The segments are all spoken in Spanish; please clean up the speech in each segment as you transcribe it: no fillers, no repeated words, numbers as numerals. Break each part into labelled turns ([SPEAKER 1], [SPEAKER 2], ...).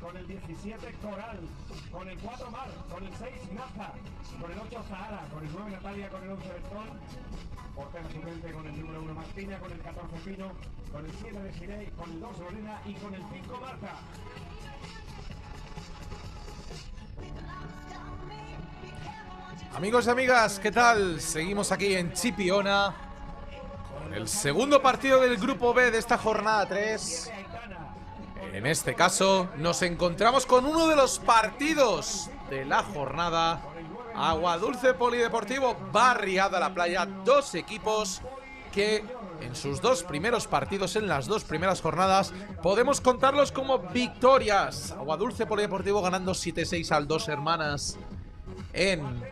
[SPEAKER 1] Con el 17 Coral, con el 4 Mar, con el 6 Naza, con el 8 Zahara, con el 9 Natalia, con el 11 Bertón, portera suplente con el número 1 Martina, con el 14 Pino, con el 7 Desiree, con el 2 Lorena y con el 5 Marta.
[SPEAKER 2] Amigos y amigas, ¿qué tal? Seguimos aquí en Chipiona con el segundo partido del grupo B de esta jornada 3. En este caso, nos encontramos con uno de los partidos de la jornada. Aguadulce Polideportivo, Barriada La Playa. Dos equipos que en sus dos primeros partidos, en las dos primeras jornadas, podemos contarlos como victorias. Aguadulce Polideportivo ganando 7-6 al Dos Hermanas en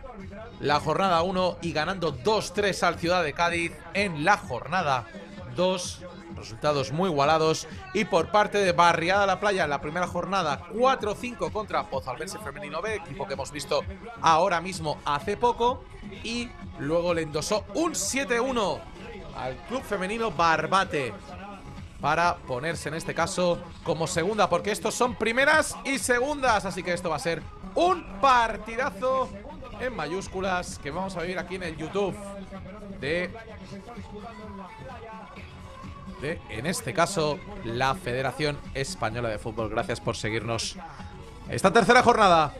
[SPEAKER 2] la jornada 1 y ganando 2-3 al Ciudad de Cádiz en la jornada 2. Resultados muy igualados. Y por parte de Barriada La Playa, en la primera jornada 4-5 contra Pozalbense Femenino B, equipo que hemos visto ahora mismo hace poco. Y luego le endosó un 7-1 al club femenino Barbate para ponerse en este caso como segunda, porque estos son primeras y segundas. Así que esto va a ser un partidazo en mayúsculas que vamos a vivir aquí en el YouTube en este caso, la Federación Española de Fútbol. Gracias por seguirnos. Esta tercera jornada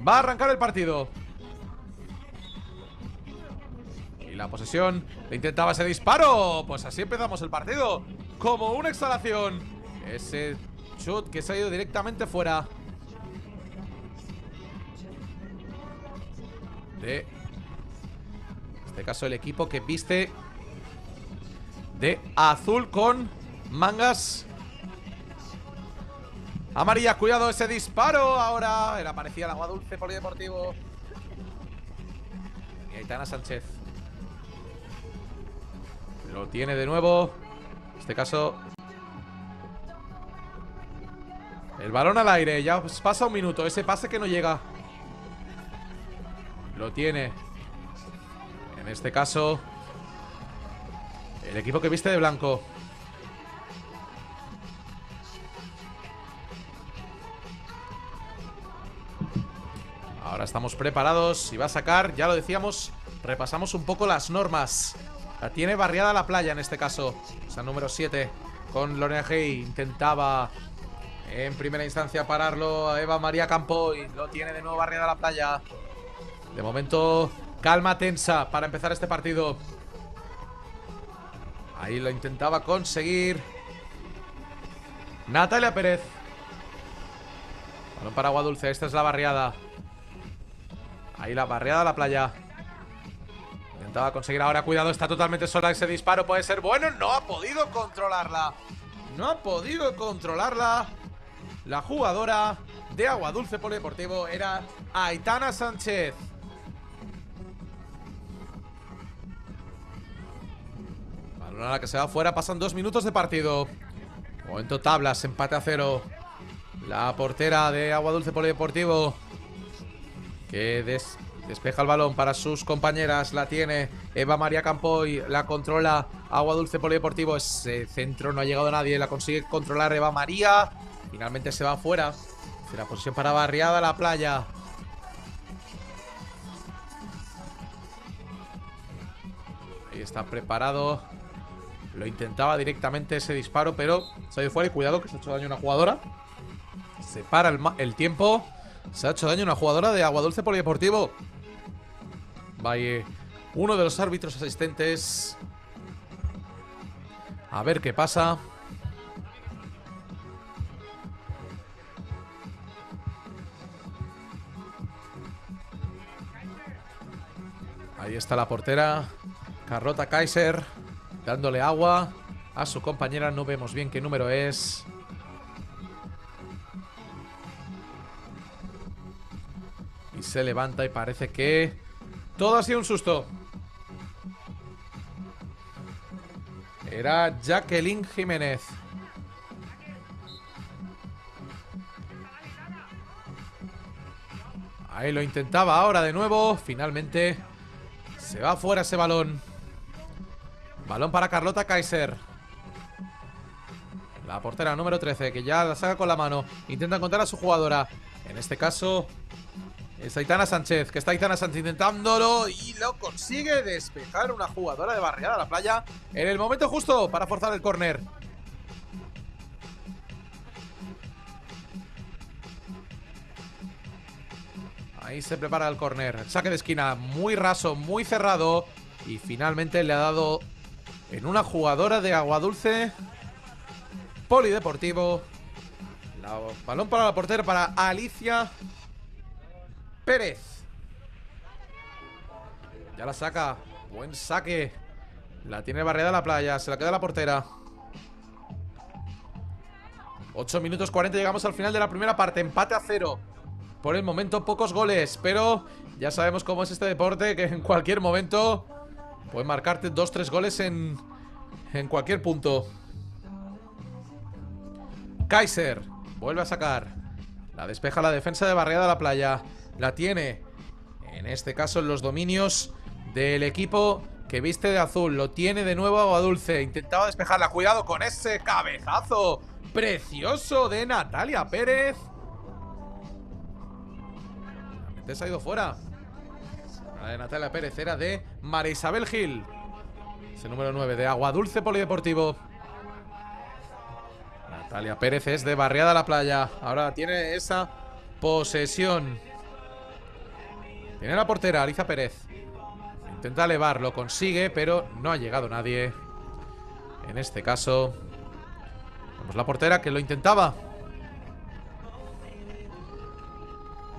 [SPEAKER 2] va a arrancar el partido. Y la posesión, le intentaba ese disparo. Pues así empezamos el partido, como una exhalación. Ese shoot que se ha ido directamente fuera. En este caso el equipo que viste de azul con mangas amarillas. Cuidado ese disparo. Ahora le aparecía el Aguadulce Polideportivo. Y Aitana Sánchez lo tiene de nuevo. En este caso el balón al aire. Ya pasa un minuto. Ese pase que no llega. Lo tiene. En este caso el equipo que viste de blanco. Ahora estamos preparados y va a sacar, ya lo decíamos, repasamos un poco las normas. La tiene Barriada La Playa en este caso. Esa número 7 con Lorena Hey. Intentaba en primera instancia pararlo a Eva María Campo y lo tiene de nuevo Barriada La Playa. De momento, calma tensa para empezar este partido. Ahí lo intentaba conseguir Natalia Pérez. Balón para Aguadulce. Esta es la Barriada. Ahí la Barriada La Playa. Intentaba conseguir ahora. Cuidado, está totalmente sola. Ese disparo puede ser bueno. No ha podido controlarla. No ha podido controlarla. La jugadora de Aguadulce Polideportivo era Aitana Sánchez. A la que se va fuera, pasan 2 minutos de partido. Momento tablas, empate a 0. La portera de Aguadulce Polideportivo que despeja el balón para sus compañeras. La tiene Eva María Campoy, la controla Aguadulce Polideportivo. Ese centro no ha llegado nadie, la consigue controlar Eva María. Finalmente se va fuera. Será posición para Barriada La Playa. Ahí está preparado. Lo intentaba directamente ese disparo, pero se ha ido fuera. Y cuidado que se ha hecho daño una jugadora. Se para el tiempo. Se ha hecho daño una jugadora de Aguadulce Polideportivo. Vaya, uno de los árbitros asistentes. A ver qué pasa. Ahí está la portera Carlota Kaiser dándole agua a su compañera. No vemos bien qué número es. Y se levanta y parece que todo ha sido un susto. Era Jacqueline Jiménez. Ahí lo intentaba ahora de nuevo. Finalmente se va fuera ese balón. Balón para Carlota Kaiser. La portera número 13, que ya la saca con la mano. Intenta encontrar a su jugadora. En este caso es Aitana Sánchez, que está Aitana Sánchez intentándolo y lo consigue despejar una jugadora de Barriada La Playa en el momento justo para forzar el córner. Ahí se prepara el córner. Saque de esquina muy raso, muy cerrado. Y finalmente le ha dado en una jugadora de Aguadulce Polideportivo. Balón para la portera, para Alicia Pérez. Ya la saca. Buen saque. La tiene Barriada La Playa. Se la queda la portera. 8 minutos 40. Llegamos al final de la primera parte. Empate a 0. Por el momento pocos goles, pero ya sabemos cómo es este deporte, que en cualquier momento pueden marcarte 2-3 goles en cualquier punto. Kaiser vuelve a sacar. La despeja la defensa de Barriada La Playa. La tiene, en este caso, en los dominios del equipo que viste de azul. Lo tiene de nuevo Aguadulce. Intentaba despejarla. Cuidado con ese cabezazo precioso de Natalia Pérez. Se ha ido fuera. La de Natalia Pérez era de María Isabel Gil. Ese número 9 de Aguadulce Polideportivo. Natalia Pérez es de Barriada La Playa. Ahora tiene esa posesión. Tiene la portera, Alicia Pérez. Intenta elevar, lo consigue, pero no ha llegado nadie. En este caso vemos la portera que lo intentaba.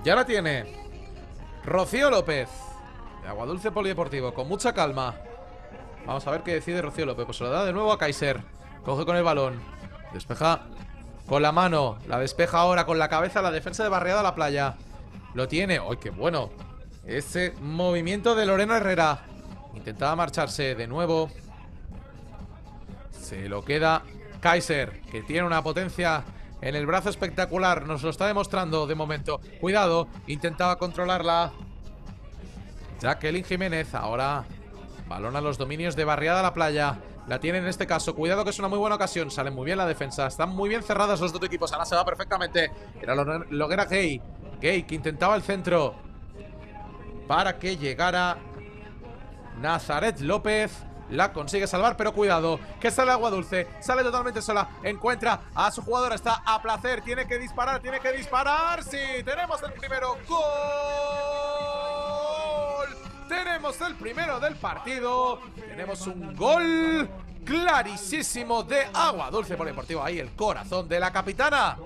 [SPEAKER 2] Ya la tiene Rocío López, de Aguadulce Polideportivo, con mucha calma. Vamos a ver qué decide Rocío López. Pues se lo da de nuevo a Kaiser. Coge con el balón. Despeja con la mano. La despeja ahora con la cabeza la defensa de Barriada La Playa. Lo tiene. ¡Ay, qué bueno! Ese movimiento de Lorena Herrera. Intentaba marcharse de nuevo. Se lo queda Kaiser, que tiene una potencia en el brazo espectacular. Nos lo está demostrando de momento. Cuidado, intentaba controlarla Jacqueline Jiménez. Ahora balón a los dominios de Barriada La Playa. La tiene en este caso. Cuidado, que es una muy buena ocasión. Sale muy bien la defensa. Están muy bien cerradas los dos equipos. Ahora se va perfectamente. Era Loguera Gay. Gay, que intentaba el centro para que llegara Nazaret López. La consigue salvar, pero cuidado, que sale Aguadulce. Sale totalmente sola. Encuentra a su jugadora. Está a placer. Tiene que disparar. Tiene que disparar. Sí, tenemos el primero. ¡Gol! Tenemos el primero del partido. Tenemos un gol clarísimo de Aguadulce Polideportivo. Ahí el corazón de la capitana.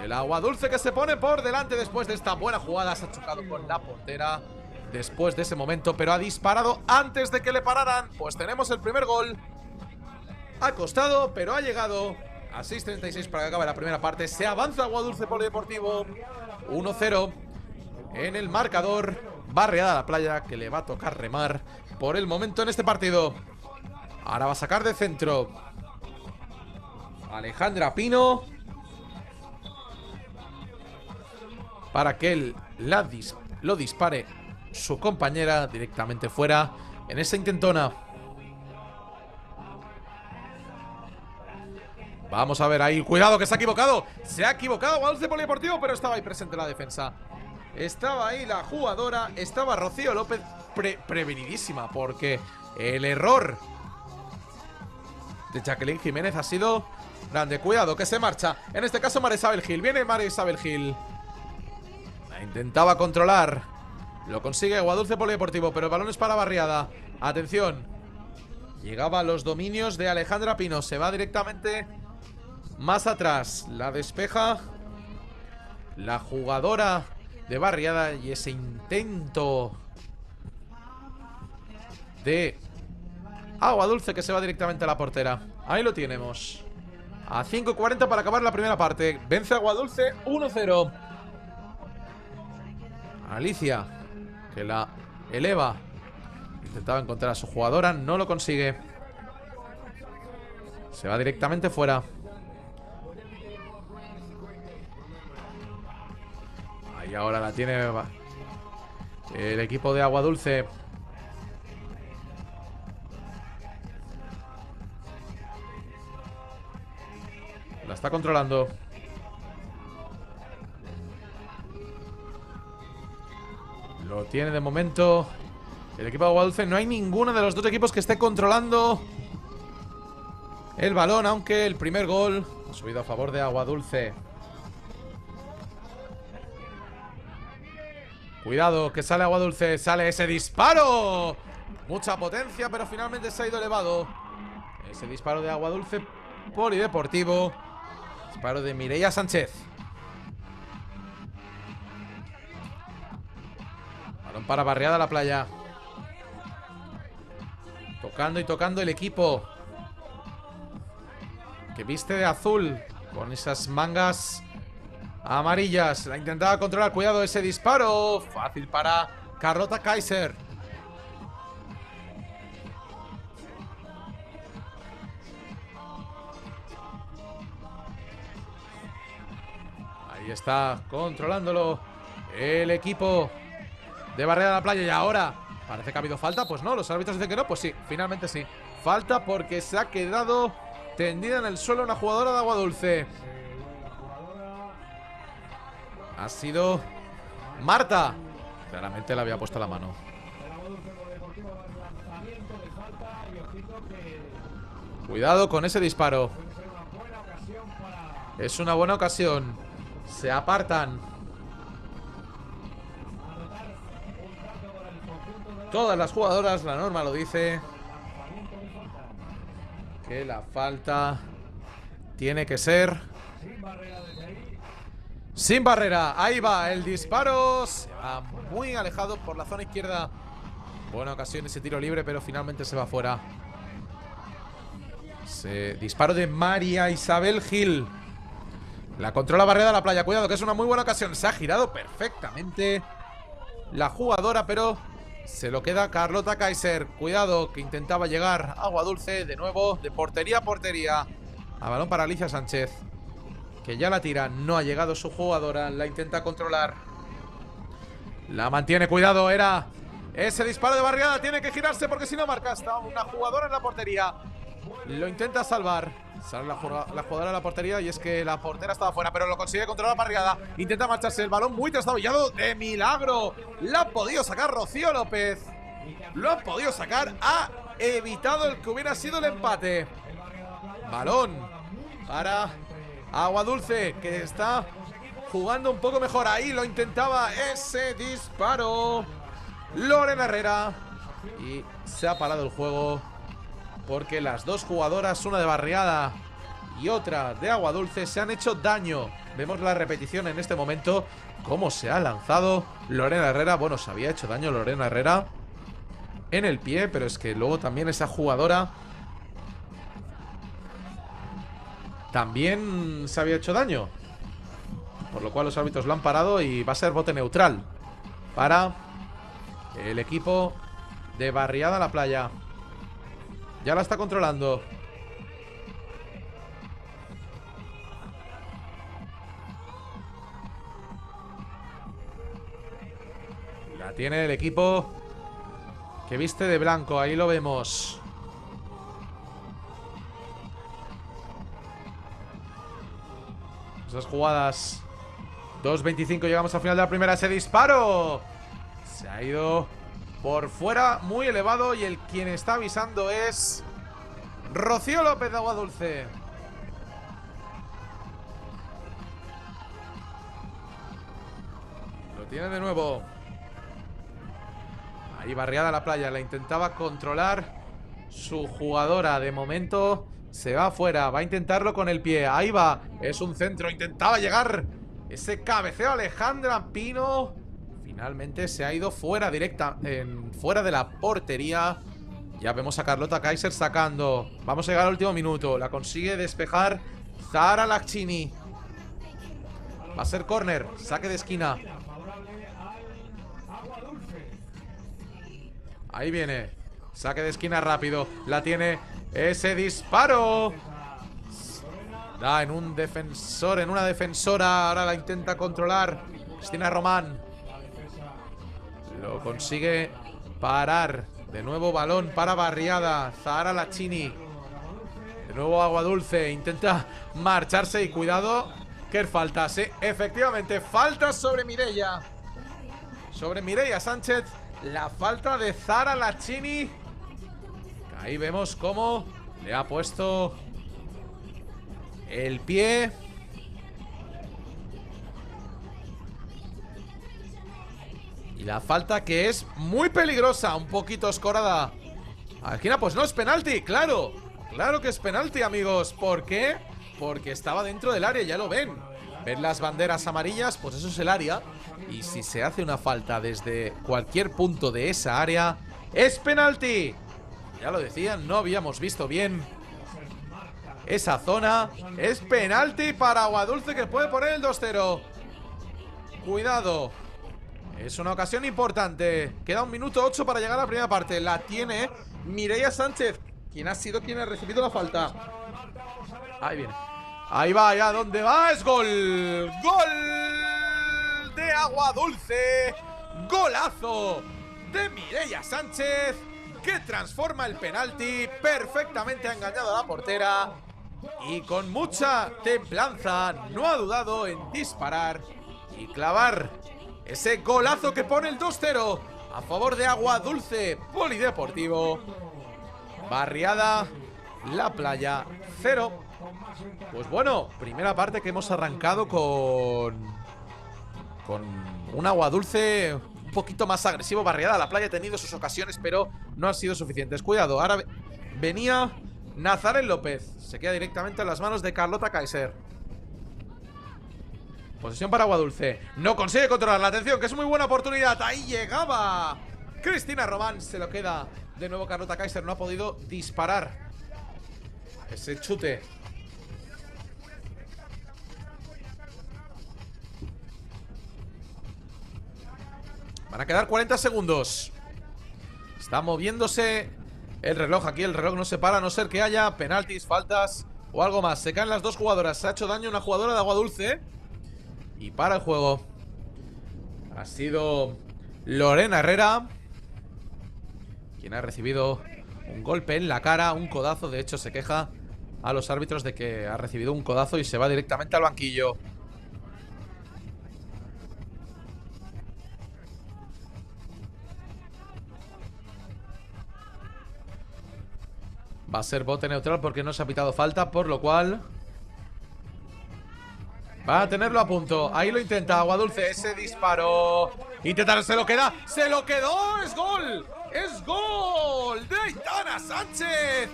[SPEAKER 2] El Aguadulce que se pone por delante después de esta buena jugada. Se ha chocado con la portera después de ese momento, pero ha disparado antes de que le pararan. Pues tenemos el primer gol. Ha costado, pero ha llegado. A 6:36 para que acabe la primera parte. Se avanza Aguadulce Polideportivo 1-0 en el marcador. Barriada La Playa, que le va a tocar remar por el momento en este partido. Ahora va a sacar de centro Alejandra Pino para que él lo dispare su compañera directamente fuera en esa intentona. Vamos a ver ahí. Cuidado, que se ha equivocado. Se ha equivocado Aguadulce Polideportivo, pero estaba ahí presente la defensa. Estaba ahí la jugadora. Estaba Rocío López prevenidísima, porque el error de Jacqueline Jiménez ha sido grande. Cuidado, que se marcha. En este caso María Isabel Gil. Viene María Isabel Gil. La intentaba controlar. Lo consigue Aguadulce Polideportivo, pero el balón es para Barriada. Atención. Llegaba a los dominios de Alejandra Pino. Se va directamente más atrás. La despeja la jugadora de Barriada. Y ese intento de Aguadulce, que se va directamente a la portera. Ahí lo tenemos. A 5:40 para acabar la primera parte. Vence Aguadulce 1-0. Alicia, que la eleva. Intentaba encontrar a su jugadora, no lo consigue. Se va directamente fuera. Ahí ahora la tiene el equipo de Agua Dulce. La está controlando. Lo tiene de momento el equipo de Agua Dulce. No hay ninguno de los dos equipos que esté controlando el balón, aunque el primer gol ha subido a favor de Agua Dulce. Cuidado, que sale Agua Dulce. Sale ese disparo. Mucha potencia, pero finalmente se ha ido elevado. Ese disparo de Agua Dulce polideportivo. Disparo de Mireia Sánchez. Balón para Barriada la Playa. Tocando y tocando el equipo que viste de azul, con esas mangas amarillas. La intentaba controlar. Cuidado, ese disparo. Fácil para Carlota Kaiser. Ahí está, controlándolo el equipo de Barriada de la Playa. Y ahora parece que ha habido falta. Pues no, los árbitros dicen que no. Pues sí, finalmente sí. Falta porque se ha quedado tendida en el suelo una jugadora de Agua Dulce. Ha sido Marta. Claramente le había puesto la mano. Cuidado con ese disparo. Es una buena ocasión. Se apartan todas las jugadoras. La norma lo dice, que la falta tiene que ser sin barrera. Ahí va el disparo. Se va muy alejado por la zona izquierda. Buena ocasión ese tiro libre, pero finalmente se va fuera. Ese disparo de María Isabel Gil. La controla Barriada la Playa. Cuidado, que es una muy buena ocasión. Se ha girado perfectamente la jugadora, pero se lo queda Carlota Kaiser. Cuidado, que intentaba llegar Agua Dulce de nuevo, de portería a portería. A balón para Alicia Sánchez, que ya la tira. No ha llegado su jugadora. La intenta controlar. La mantiene. Cuidado, era ese disparo de Barriada. Tiene que girarse porque si no marca. Está una jugadora en la portería. Lo intenta salvar. Sale la jugadora de la portería y es que la portera estaba fuera, pero lo consigue controlar Barriada. Intenta marcharse el balón muy trastabillado. De milagro la ha podido sacar Rocío López. Lo ha podido sacar. Ha evitado el que hubiera sido el empate. Balón para Agua Dulce, que está jugando un poco mejor. Ahí lo intentaba ese disparo Lorena Herrera. Y se ha parado el juego porque las dos jugadoras, una de Barriada y otra de Agua Dulce, se han hecho daño. Vemos la repetición en este momento. Cómo se ha lanzado Lorena Herrera. Bueno, se había hecho daño Lorena Herrera en el pie, pero es que luego también esa jugadora también se había hecho daño. Por lo cual los árbitros lo han parado y va a ser bote neutral para el equipo de Barriada la Playa. Ya la está controlando. La tiene el equipo que viste de blanco. Ahí lo vemos. Esas jugadas. 2:25, llegamos al final de la primera. Ese disparo se ha ido por fuera, muy elevado. Y el quien está avisando es Rocío López de Agua Dulce. Lo tiene de nuevo. Ahí Barriada la Playa. La intentaba controlar su jugadora. De momento se va afuera. Va a intentarlo con el pie. Ahí va. Es un centro. Intentaba llegar ese cabeceo Alejandra Pino. Finalmente se ha ido fuera fuera de la portería. Ya vemos a Carlota Kaiser sacando. Vamos a llegar al último minuto. La consigue despejar Zara Lacchini. Va a ser córner, saque de esquina. Ahí viene. Saque de esquina rápido. La tiene. Ese disparo. Da en un defensor, en una defensora. Ahora la intenta controlar Cristina Román. Lo consigue parar. De nuevo balón para Barriada. Zahara Lachini. De nuevo Aguadulce. Intenta marcharse y cuidado. Que faltas, efectivamente, faltas sobre Mireia. Sobre Mireia Sánchez. La falta de Zahara Lachini. Ahí vemos cómo le ha puesto el pie. Y la falta que es muy peligrosa. Un poquito escorada a la esquina. Pues no, es penalti, claro. Claro que es penalti, amigos. ¿Por qué? Porque estaba dentro del área, ya lo ven. ¿Ven las banderas amarillas? Pues eso es el área. Y si se hace una falta desde cualquier punto de esa área, ¡es penalti! Ya lo decían, no habíamos visto bien esa zona. Es penalti para Aguadulce, que puede poner el 2-0. Cuidado. Es una ocasión importante. Queda 1 minuto 8 para llegar a la primera parte. La tiene Mireia Sánchez. ¿Quién ha sido quien ha recibido la falta? Ahí viene. Ahí va, ya, ¿dónde va? ¡Es gol! ¡Gol de Aguadulce! ¡Golazo de Mireia Sánchez! Que transforma el penalti. Perfectamente ha engañado a la portera. Y con mucha templanza no ha dudado en disparar y clavar ese golazo que pone el 2-0 a favor de Aguadulce Polideportivo. Barriada, La Playa, 0. Pues bueno, primera parte que hemos arrancado con un Aguadulce un poquito más agresivo. Barriada, La Playa ha tenido sus ocasiones, pero no han sido suficientes. Cuidado, ahora venía Nazaret López. Se queda directamente en las manos de Carlota Kaiser. Posesión para Aguadulce. No consigue controlar la atención, que es muy buena oportunidad. Ahí llegaba Cristina Román. Se lo queda de nuevo Carlota Kaiser. No ha podido disparar ese chute. Van a quedar 40 segundos. Está moviéndose el reloj. Aquí el reloj no se para, a no ser que haya penaltis, faltas o algo más. Se caen las dos jugadoras. Se ha hecho daño una jugadora de Aguadulce. Y para el juego ha sido Lorena Herrera, quien ha recibido un golpe en la cara, un codazo. De hecho, se queja a los árbitros de que ha recibido un codazo y se va directamente al banquillo. Va a ser bote neutral porque no se ha pitado falta, por lo cual va a tenerlo a punto. Ahí lo intenta Aguadulce. Ese disparo. Intentar, se lo queda. ¡Se lo quedó! ¡Es gol! ¡Es gol de Aitana Sánchez!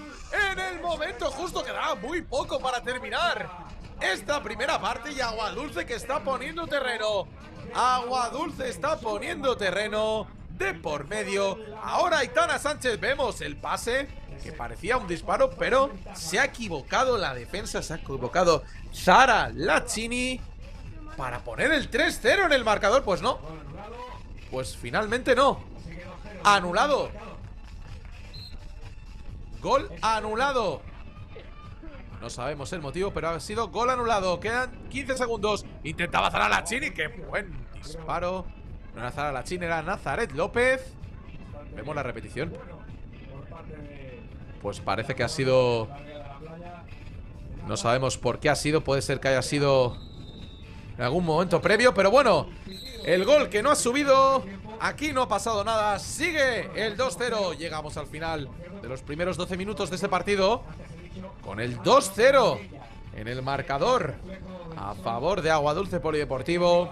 [SPEAKER 2] En el momento justo, quedaba muy poco para terminar esta primera parte. Y Aguadulce que está poniendo terreno. Aguadulce está poniendo terreno de por medio. Ahora Aitana Sánchez. Vemos el pase, que parecía un disparo, pero se ha equivocado la defensa. Se ha equivocado Zahara Lachini para poner el 3-0 en el marcador. Pues no. Pues finalmente no. Anulado. Gol anulado. No sabemos el motivo, pero ha sido gol anulado. Quedan 15 segundos. Intentaba Zahara Lachini. ¡Qué buen disparo! No era Zahara Lachini, era Nazaret López. Vemos la repetición. Pues parece que ha sido... No sabemos por qué ha sido. Puede ser que haya sido en algún momento previo, pero bueno, el gol que no ha subido. Aquí no ha pasado nada. Sigue el 2-0. Llegamos al final de los primeros 12 minutos de este partido con el 2-0 en el marcador a favor de Aguadulce Polideportivo,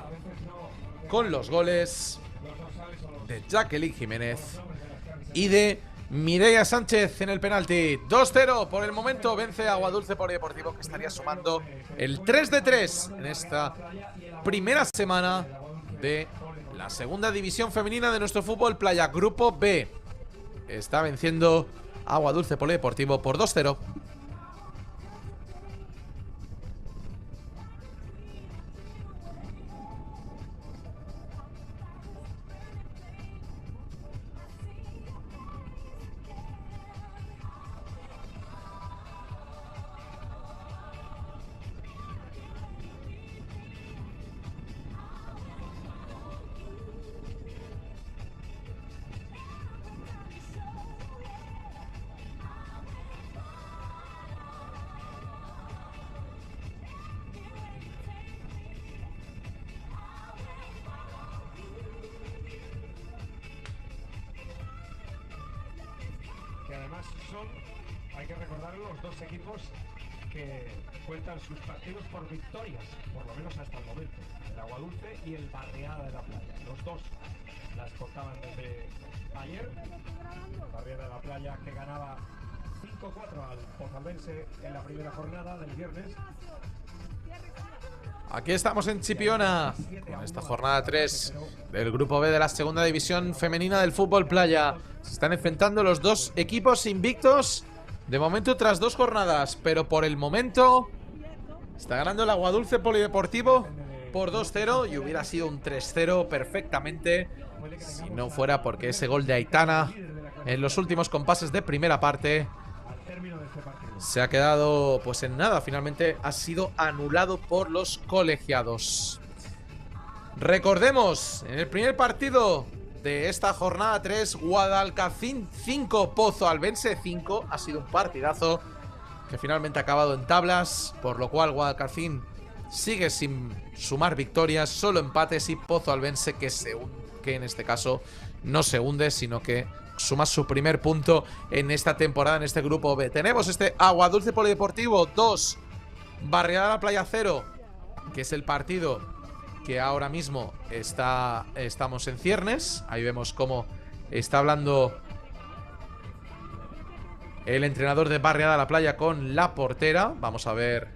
[SPEAKER 2] con los goles de Jacqueline Jiménez y de Mireia Sánchez en el penalti. 2-0 por el momento. Vence a Aguadulce Polideportivo, que estaría sumando el 3-3 en esta primera semana de la segunda división femenina de nuestro fútbol playa. Grupo B está venciendo a Aguadulce Polideportivo por 2-0.
[SPEAKER 1] son, hay que recordar, los dos equipos que cuentan sus partidos por victorias, por lo menos hasta el momento. El Aguadulce y el Barriada de la Playa. Los dos las contaban desde ayer. El Barriada de la Playa que ganaba 5-4 al Pozalbense en la primera jornada del viernes.
[SPEAKER 2] Aquí estamos en Chipiona, con esta jornada 3 del Grupo B de la Segunda División Femenina del Fútbol Playa. Se están enfrentando los dos equipos invictos, de momento tras 2 jornadas, pero por el momento está ganando el Aguadulce Polideportivo por 2-0 y hubiera sido un 3-0 perfectamente si no fuera porque ese gol de Aitana en los últimos compases de primera parte se ha quedado pues en nada. Finalmente ha sido anulado por los colegiados. Recordemos, en el primer partido de esta jornada 3, Guadalcacín 5, Pozalbense 5. Ha sido un partidazo que finalmente ha acabado en tablas, por lo cual Guadalcacín sigue sin sumar victorias, solo empates, y Pozalbense que en este caso no se hunde, sino que suma su primer punto en esta temporada en este grupo B. Tenemos este Aguadulce Polideportivo 2, Barriada de la Playa 0, que es el partido que ahora mismo estamos en ciernes. Ahí vemos cómo está hablando el entrenador de Barriada de la Playa con la portera. Vamos a ver,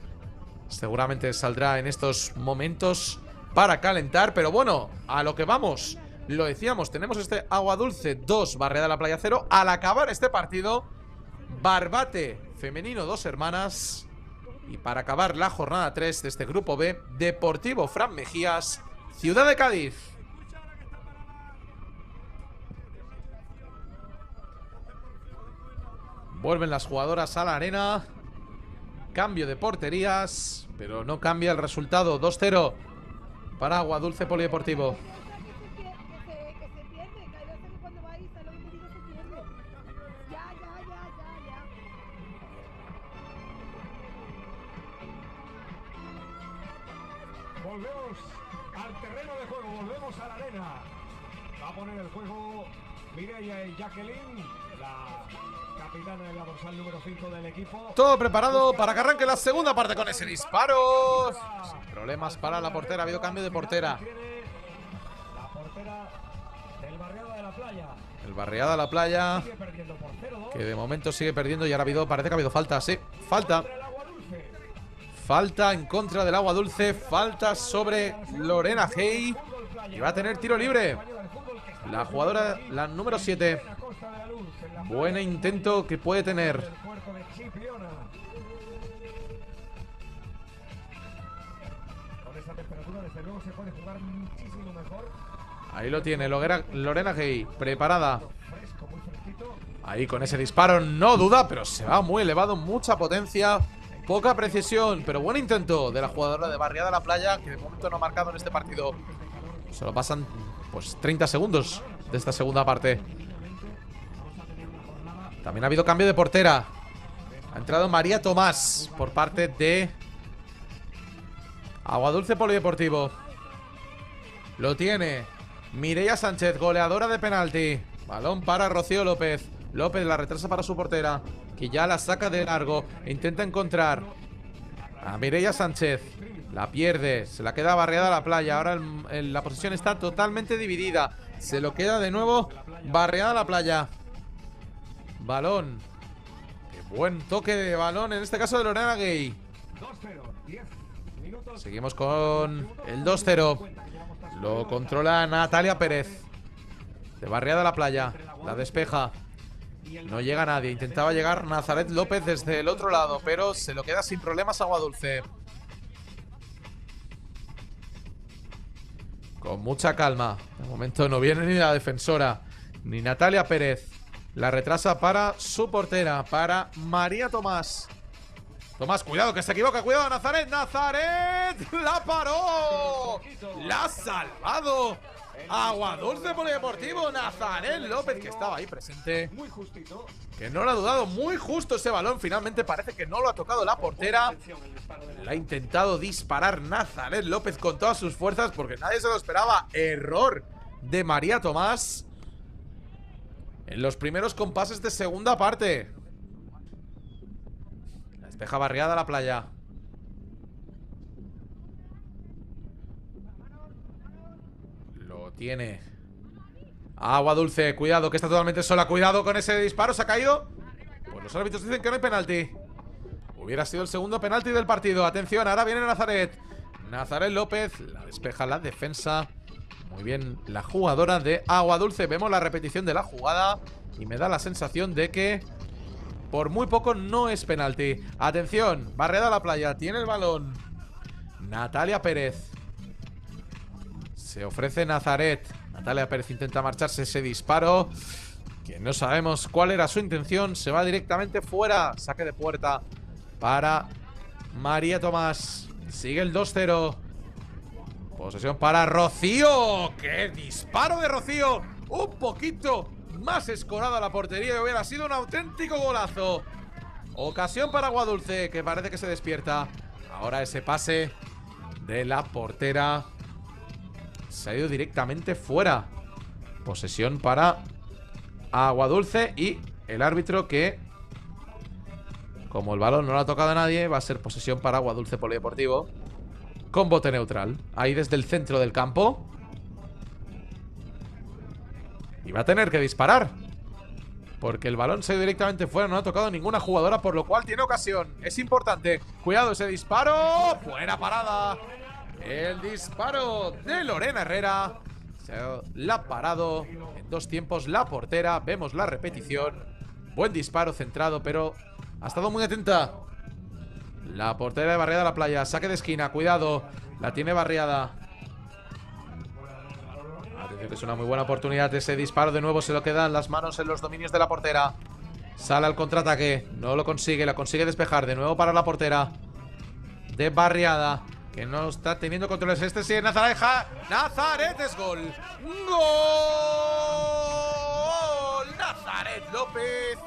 [SPEAKER 2] seguramente saldrá en estos momentos para calentar, pero bueno, a lo que vamos. Lo decíamos, tenemos este Aguadulce 2, Barriada de la Playa 0. Al acabar este partido, Barbate femenino 2 hermanas. Y para acabar la jornada 3 de este grupo B, Deportivo Fran Mejías, Ciudad de Cádiz. Vuelven las jugadoras a la arena. Cambio de porterías, pero no cambia el resultado. 2-0 para Aguadulce Polideportivo.
[SPEAKER 1] Volvemos al terreno de juego, volvemos a la arena. Va a poner el juego Mireia y Jacqueline, la capitana de la dorsal número 5 del equipo.
[SPEAKER 2] Todo preparado para que arranque la segunda parte con ese disparo. Sin problemas para la portera, ha habido cambio de portera.
[SPEAKER 1] La portera del Barriada de la Playa.
[SPEAKER 2] El Barriada de la Playa,
[SPEAKER 1] Sigue perdiendo por 0-2.
[SPEAKER 2] que de momento sigue perdiendo, y ahora parece que ha habido falta, sí, falta. Falta en contra del Aguadulce, falta sobre Lorena Hey, y va a tener tiro libre la jugadora, la número 7. Buen intento que puede tener. Ahí lo tiene Lorena Hey, preparada. Ahí con ese disparo, no duda, pero se va muy elevado, mucha potencia. Poca precisión, pero buen intento de la jugadora de Barriada de la Playa, que de momento no ha marcado en este partido. Solo pasan pues 30 segundos de esta segunda parte. También ha habido cambio de portera. Ha entrado María Tomás por parte de Aguadulce Polideportivo. Lo tiene Mireia Sánchez, goleadora de penalti. Balón para Rocío López. López la retrasa para su portera, que ya la saca de largo. Intenta encontrar a Mireia Sánchez. La pierde, se la queda Barriada de la Playa. Ahora la posesión está totalmente dividida. Se lo queda de nuevo Barriada de la Playa. Balón. Qué buen toque de balón, en este caso de Lorena Gay. Seguimos con el 2-0. Lo controla Natalia Pérez, de Barriada de la Playa. La despeja. No llega nadie. Intentaba llegar Nazaret López desde el otro lado, pero se lo queda sin problemas Aguadulce. Con mucha calma. De momento no viene ni la defensora, ni Natalia Pérez. La retrasa para su portera, para María Tomás. Tomás, cuidado que se equivoca. Cuidado, Nazaret. ¡Nazaret! ¡La paró! ¡La ha salvado! Aguadulce Polideportivo, Nazaret López, que estaba ahí presente, que no lo ha dudado. Muy justo ese balón. Finalmente parece que no lo ha tocado la portera. Le ha intentado disparar Nazaret López con todas sus fuerzas, porque nadie se lo esperaba. Error de María Tomás en los primeros compases de segunda parte. Despeja Barriada la playa. Lo tiene. Agua Dulce, cuidado que está totalmente sola. Cuidado con ese disparo, ¿se ha caído? Pues los árbitros dicen que no hay penalti. Hubiera sido el segundo penalti del partido. Atención, ahora viene Nazaret. Nazaret López, la despeja la defensa. Muy bien la jugadora de Agua Dulce. Vemos la repetición de la jugada y me da la sensación de que por muy poco no es penalti. Atención, Barriada a la playa, tiene el balón Natalia Pérez. Se ofrece Nazaret. Natalia Pérez intenta marcharse ese disparo, que no sabemos cuál era su intención. Se va directamente fuera. Saque de puerta para María Tomás. Sigue el 2-0. Posesión para Rocío. ¡Qué disparo de Rocío! Un poquito más escorado a la portería y hubiera sido un auténtico golazo. Ocasión para Agua Dulce, que parece que se despierta. Ahora ese pase de la portera se ha ido directamente fuera. Posesión para Agua Dulce y el árbitro que, como el balón no lo ha tocado a nadie, va a ser posesión para Agua Dulce Polideportivo con bote neutral. Ahí desde el centro del campo. Y va a tener que disparar, porque el balón se ha ido directamente fuera. No ha tocado ninguna jugadora, por lo cual tiene ocasión. Es importante. Cuidado ese disparo. Buena parada. El disparo de Lorena Herrera. Se la ha parado en dos tiempos la portera. Vemos la repetición. Buen disparo centrado, pero ha estado muy atenta la portera de Barriada a la playa. Saque de esquina, cuidado. La tiene Barriada. Atención, que es una muy buena oportunidad. Ese disparo de nuevo se lo quedan las manos en los dominios de la portera. Sale al contraataque. No lo consigue, la consigue despejar. De nuevo para la portera de Barriada, que no está teniendo controles. Este sí es Nazaret. Nazaret es gol. ¡Gol! Nazaret López.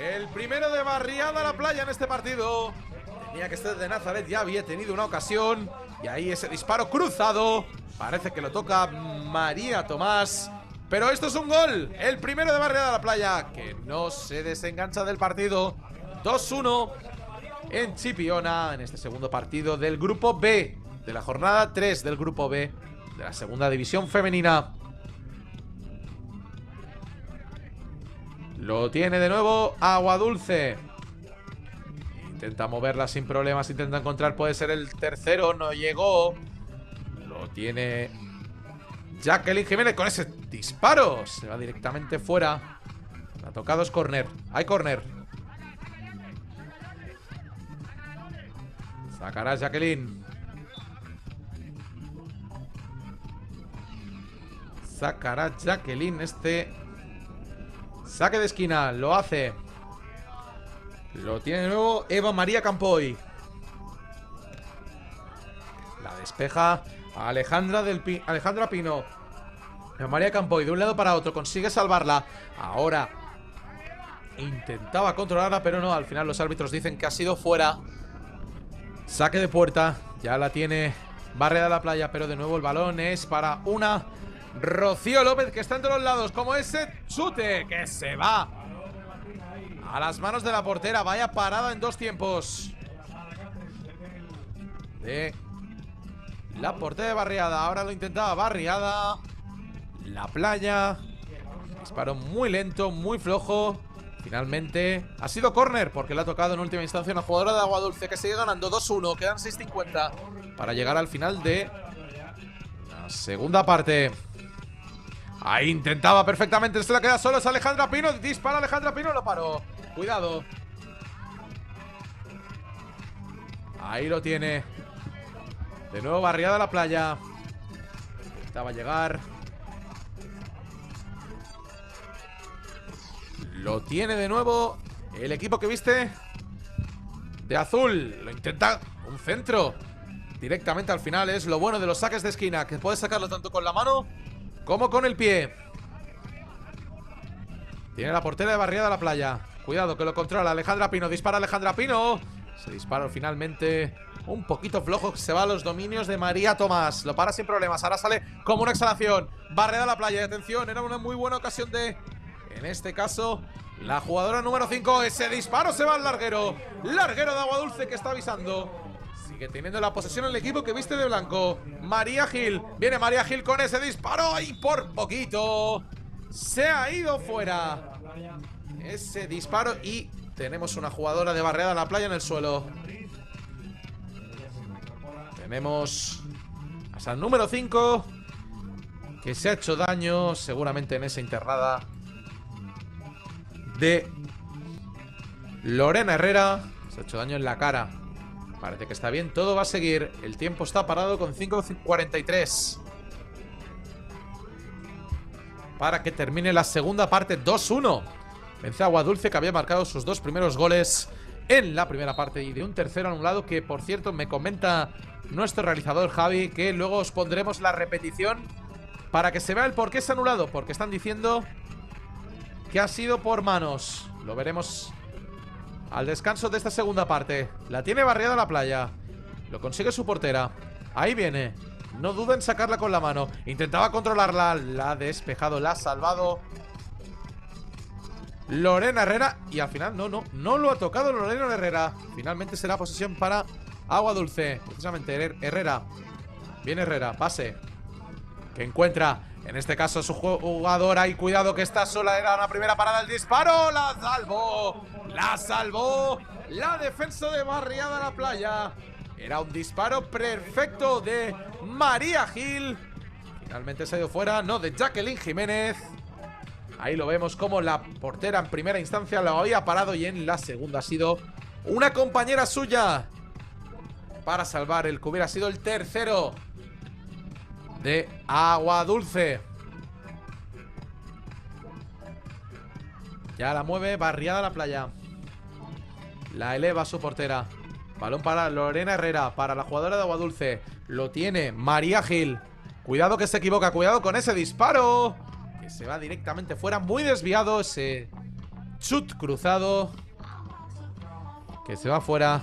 [SPEAKER 2] El primero de Barriada a la playa en este partido. Tenía que ser de Nazaret, ya había tenido una ocasión. Y ahí ese disparo cruzado. Parece que lo toca María Tomás. Pero esto es un gol. El primero de Barriada a la playa, que no se desengancha del partido. 2-1 en Chipiona, en este segundo partido del grupo B, de la jornada 3 del grupo B de la segunda división femenina. Lo tiene de nuevo Agua Dulce. Intenta moverla sin problemas, intenta encontrar, puede ser el tercero, no llegó. Lo tiene Jacqueline Jiménez con ese disparo. Se va directamente fuera. La ha tocado, es córner. Hay córner. Sacará Jacqueline. Sacará Jacqueline este saque de esquina. Lo hace. Lo tiene de nuevo Eva María Campoy. La despeja Alejandra Pino. Eva María Campoy de un lado para otro. Consigue salvarla. Ahora intentaba controlarla, pero no. Al final los árbitros dicen que ha sido fuera. Saque de puerta. Ya la tiene Barriada a la playa, pero de nuevo el balón es para una Rocío López, que está entre los lados. Como ese chute que se va a las manos de la portera. Vaya parada en dos tiempos de la portera de Barriada. Ahora lo intentaba Barriada. La playa. Disparo muy lento, muy flojo. Finalmente ha sido córner, porque le ha tocado en última instancia una jugadora de Agua Dulce, que sigue ganando 2-1. Quedan 6:50 para llegar al final de la segunda parte. Ahí intentaba perfectamente. Se la queda solo. Es Alejandra Pino. Dispara Alejandra Pino. Lo paró. Cuidado. Ahí lo tiene. De nuevo Barriada a la playa. Intentaba llegar. Lo tiene de nuevo el equipo que viste de azul. Lo intenta. Un centro directamente al final. Es lo bueno de los saques de esquina, que puedes sacarlo tanto con la mano como con el pie. Tiene la portera de Barriada a la playa. Cuidado que lo controla Alejandra Pino. Dispara Alejandra Pino. Se dispara finalmente un poquito flojo. Se va a los dominios de María Tomás. Lo para sin problemas. Ahora sale como una exhalación. Barriada a la playa. Y atención, era una muy buena ocasión de, en este caso, La jugadora número 5, ese disparo se va al larguero. Larguero de Aguadulce que está avisando. Sigue teniendo la posesión el equipo que viste de blanco. María Gil, viene María Gil con ese disparo y por poquito se ha ido fuera. Ese disparo y tenemos una jugadora de barriada en la playa en el suelo. Tenemos hasta el número 5 que se ha hecho daño seguramente en esa internada de Lorena Herrera. Se ha hecho daño en la cara. Parece que está bien, todo va a seguir. El tiempo está parado con 5:43 para que termine la segunda parte. 2-1. Vence a Aguadulce, que había marcado sus 2 primeros goles en la primera parte y de un tercero anulado, que por cierto me comenta nuestro realizador Javi que luego os pondremos la repetición para que se vea el por qué es anulado, porque están diciendo que ha sido por manos. Lo veremos al descanso de esta segunda parte. La tiene barriada la playa. Lo consigue su portera. Ahí viene. No duda en sacarla con la mano. Intentaba controlarla. La ha despejado, la ha salvado Lorena Herrera. Y al final no lo ha tocado Lorena Herrera. Finalmente será posesión para Aguadulce. Precisamente Herrera. Viene Herrera, pase que encuentra, en este caso, su jugadora. Y cuidado que está sola, era una primera parada. El disparo, la salvó. La salvó la defensa de barriada la playa. Era un disparo perfecto de María Gil. Finalmente se ha ido fuera, no, de Jacqueline Jiménez. Ahí lo vemos como la portera en primera instancia lo había parado y en la segunda ha sido una compañera suya para salvar el que hubiera sido el tercero de Aguadulce. Ya la mueve, barriada la playa. La eleva su portera. Balón para Lorena Herrera, para la jugadora de Aguadulce. Lo tiene María Gil. Cuidado que se equivoca, cuidado con ese disparo, que se va directamente fuera, muy desviado. Ese chut cruzado que se va fuera.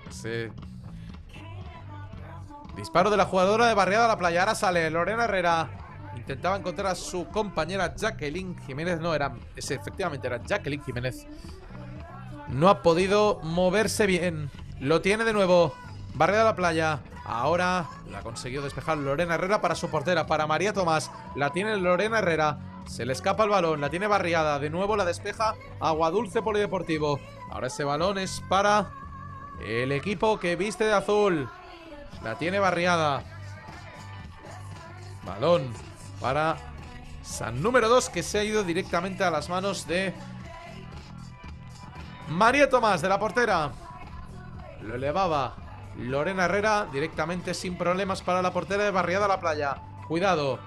[SPEAKER 2] Ese disparo de la jugadora de barriada la playa. Ahora sale Lorena Herrera. Intentaba encontrar a su compañera Jacqueline Jiménez. No, efectivamente era Jacqueline Jiménez. No ha podido moverse bien. Lo tiene de nuevo. Barriada la playa. Ahora la ha conseguido despejar Lorena Herrera para su portera, para María Tomás. La tiene Lorena Herrera. Se le escapa el balón. La tiene barriada. De nuevo la despeja Aguadulce Polideportivo. Ahora ese balón es para el equipo que viste de azul. La tiene barriada. Balón para San número 2, que se ha ido directamente a las manos de María Tomás, de la portera. Lo elevaba Lorena Herrera directamente sin problemas para la portera de barriada la playa. Cuidado.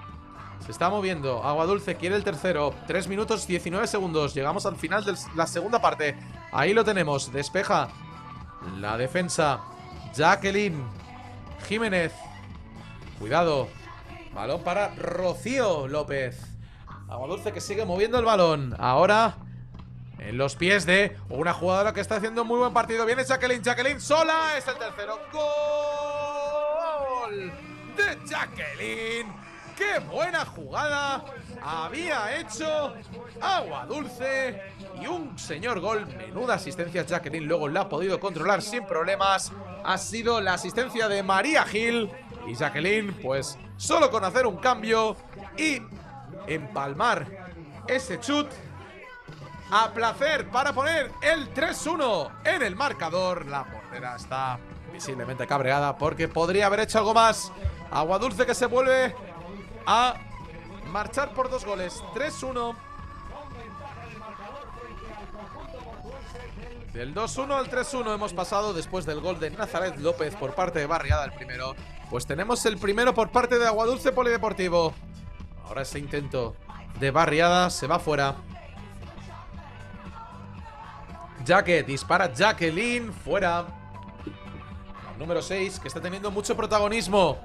[SPEAKER 2] Se está moviendo. Aguadulce quiere el tercero. 3 minutos 19 segundos. Llegamos al final de la segunda parte. Ahí lo tenemos. Despeja la defensa Jacqueline Jiménez. Cuidado. Balón para Rocío López. Aguadulce que sigue moviendo el balón. Ahora en los pies de una jugadora que está haciendo un muy buen partido. Viene Jacqueline. Jacqueline sola. Es el tercero. ¡Gol de Jacqueline! ¡Qué buena jugada había hecho Aguadulce! Y un señor gol. Menuda asistencia Jacqueline. Luego la ha podido controlar sin problemas. Ha sido la asistencia de María Gil. Y Jacqueline, pues, solo con hacer un cambio y empalmar ese chut a placer para poner el 3-1 en el marcador. La portera está visiblemente cabreada porque podría haber hecho algo más. Aguadulce que se vuelve a marchar por 2 goles. 3-1. Del 2-1 al 3-1 hemos pasado después del gol de Nazaret López por parte de barriada, el primero. Pues tenemos el primero por parte de Aguadulce Polideportivo. Ahora ese intento de barriada se va fuera. Dispara Jacqueline, fuera. Número 6, que está teniendo mucho protagonismo.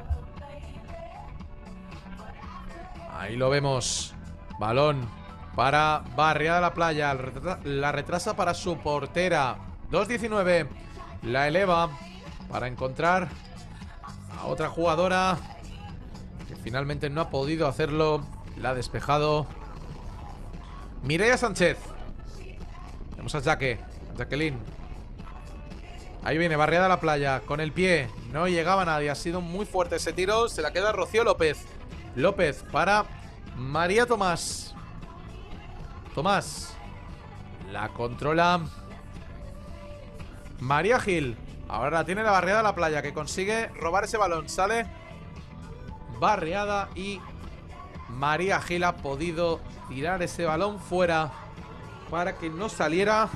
[SPEAKER 2] Ahí lo vemos. Balón para barriada la playa. La retrasa para su portera. 2-19. La eleva para encontrar a otra jugadora que finalmente no ha podido hacerlo. La ha despejado Mireia Sánchez. Tenemos a Jacqueline. Ahí viene, barriada a la playa, con el pie. No llegaba nadie, ha sido muy fuerte ese tiro. Se la queda Rocío López. López para María Tomás. Tomás. La controla María Gil. Ahora tiene la barriada a la playa, que consigue robar ese balón. Sale barriada y María Gil ha podido tirar ese balón fuera para que no saliera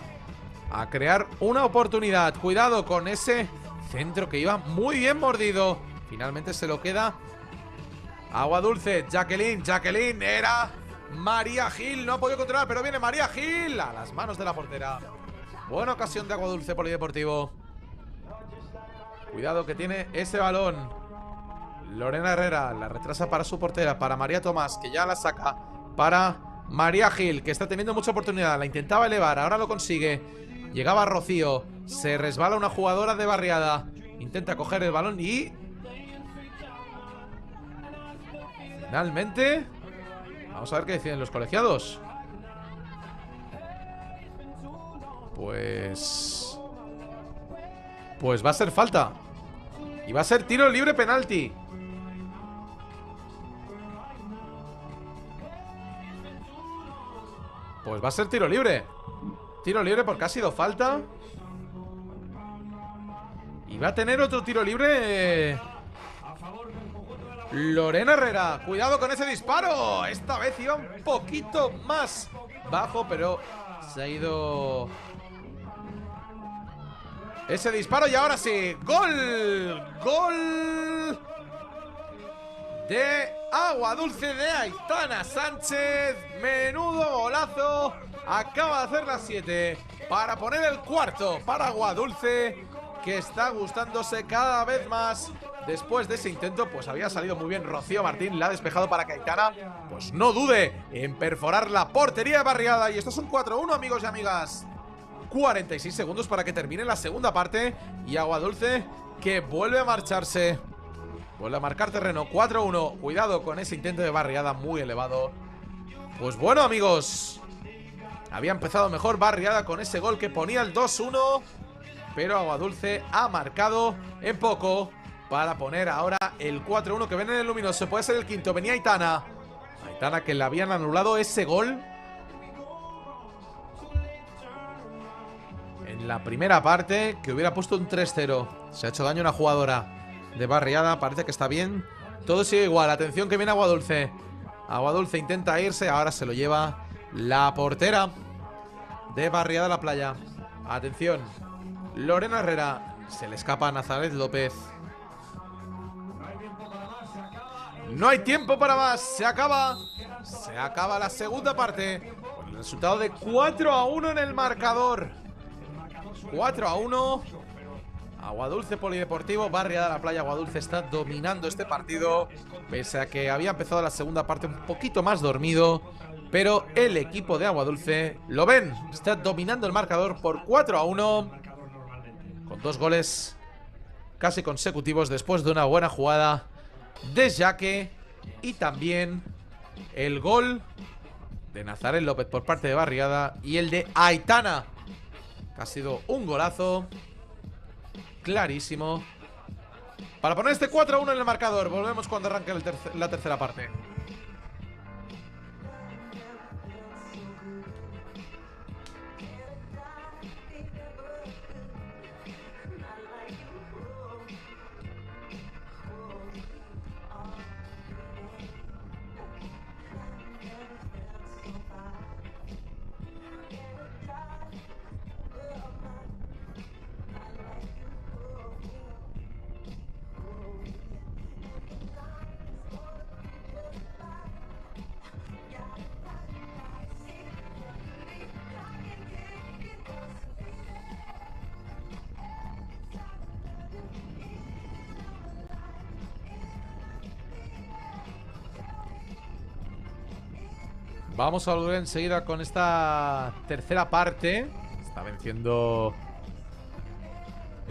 [SPEAKER 2] a crear una oportunidad. Cuidado con ese centro que iba muy bien mordido. Finalmente se lo queda Agua Dulce. Jacqueline era María Gil. No ha podido controlar, pero viene María Gil a las manos de la portera. Buena ocasión de Agua Dulce Polideportivo. Cuidado que tiene ese balón. Lorena Herrera la retrasa para su portera, para María Tomás, que ya la saca para María Gil, que está teniendo mucha oportunidad. La intentaba elevar, ahora lo consigue. Llegaba Rocío, se resbala una jugadora de barriada. Intenta coger el balón y... finalmente... vamos a ver qué deciden los colegiados. Pues va a ser falta. Y va a ser tiro libre penalti. Pues va a ser tiro libre. Tiro libre porque ha sido falta. Y va a tener otro tiro libre Lorena Herrera. Cuidado con ese disparo. Esta vez iba un poquito más bajo, pero se ha ido ese disparo. Y ahora sí, gol. Gol de Agua Dulce de Aitana Sánchez. Menudo golazo. Acaba de hacer las 7 para poner el cuarto para Agua Dulce, que está gustándose cada vez más. Después de ese intento, pues había salido muy bien Rocío Martín, la ha despejado para que Aitana pues no dude en perforar la portería de barriada. Y esto es un 4-1, amigos y amigas. 46 segundos para que termine la segunda parte. Y Agua Dulce que vuelve a marcharse. Vuelve a marcar terreno. 4-1. Cuidado con ese intento de barriada muy elevado. Pues bueno, amigos, había empezado mejor barriada con ese gol que ponía el 2-1. Pero Agua Dulce ha marcado en poco para poner ahora el 4-1 que viene en el luminoso. Puede ser el quinto. Venía Aitana. Aitana, que le habían anulado ese gol en la primera parte, que hubiera puesto un 3-0. Se ha hecho daño una jugadora de barriada. Parece que está bien. Todo sigue igual. Atención que viene Agua Dulce. Agua Dulce intenta irse. Ahora se lo lleva la portera de barriada a la playa. Atención. Lorena Herrera. Se le escapa a Nazaret López. No hay tiempo para más. Se acaba la segunda parte con el resultado de 4-1 en el marcador. 4-1. Agua Dulce Polideportivo, barriada la playa. Agua Dulce está dominando este partido, pese a que había empezado la segunda parte un poquito más dormido. Pero el equipo de Agua Dulce, lo ven, está dominando el marcador por 4-1, con 2 goles casi consecutivos después de una buena jugada de Jaque. Y también el gol de Nazaret López por parte de barriada y el de Aitana, que ha sido un golazo clarísimo para poner este 4-1 en el marcador. Volvemos cuando arranque la tercera parte. Vamos a volver enseguida con esta tercera parte. Está venciendo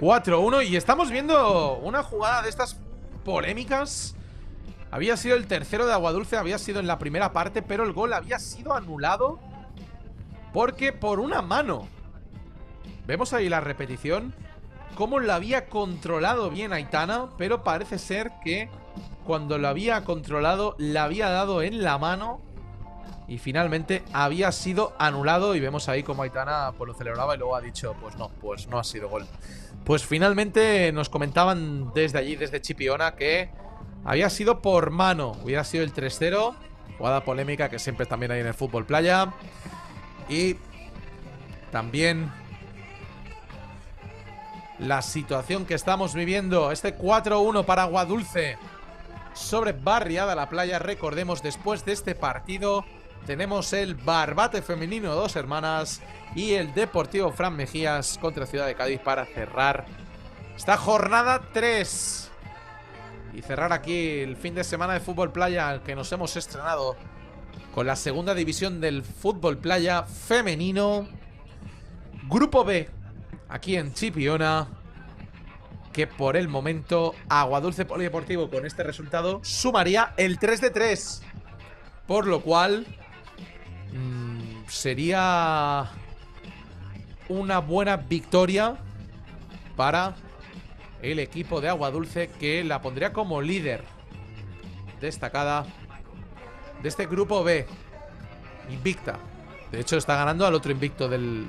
[SPEAKER 2] 4-1 y estamos viendo una jugada de estas polémicas. Había sido el tercero de Agua Dulce, había sido en la primera parte, pero el gol había sido anulado porque por una mano Vemos ahí la repetición. Cómo la había controlado bien Aitana, pero parece ser que cuando lo había controlado, la había dado en la mano y finalmente había sido anulado. Y vemos ahí como Aitana pues lo celebraba y luego ha dicho, pues no ha sido gol. Pues finalmente nos comentaban desde allí, desde Chipiona, que había sido por mano. Hubiera sido el 3-0. Jugada polémica que siempre también hay en el fútbol playa. Y también la situación que estamos viviendo, este 4-1 para Aguadulce sobre Barriada La Playa. Recordemos, después de este partido tenemos el Barbate femenino Dos Hermanas y el Deportivo Fran Mejías contra Ciudad de Cádiz para cerrar esta jornada 3 y cerrar aquí el fin de semana de fútbol playa al que nos hemos estrenado con la segunda división del fútbol playa femenino. Grupo B, aquí en Chipiona, que por el momento Aguadulce Polideportivo con este resultado sumaría el 3-3, por lo cual sería una buena victoria para el equipo de Aguadulce, que la pondría como líder destacada de este grupo B, invicta. De hecho está ganando al otro invicto de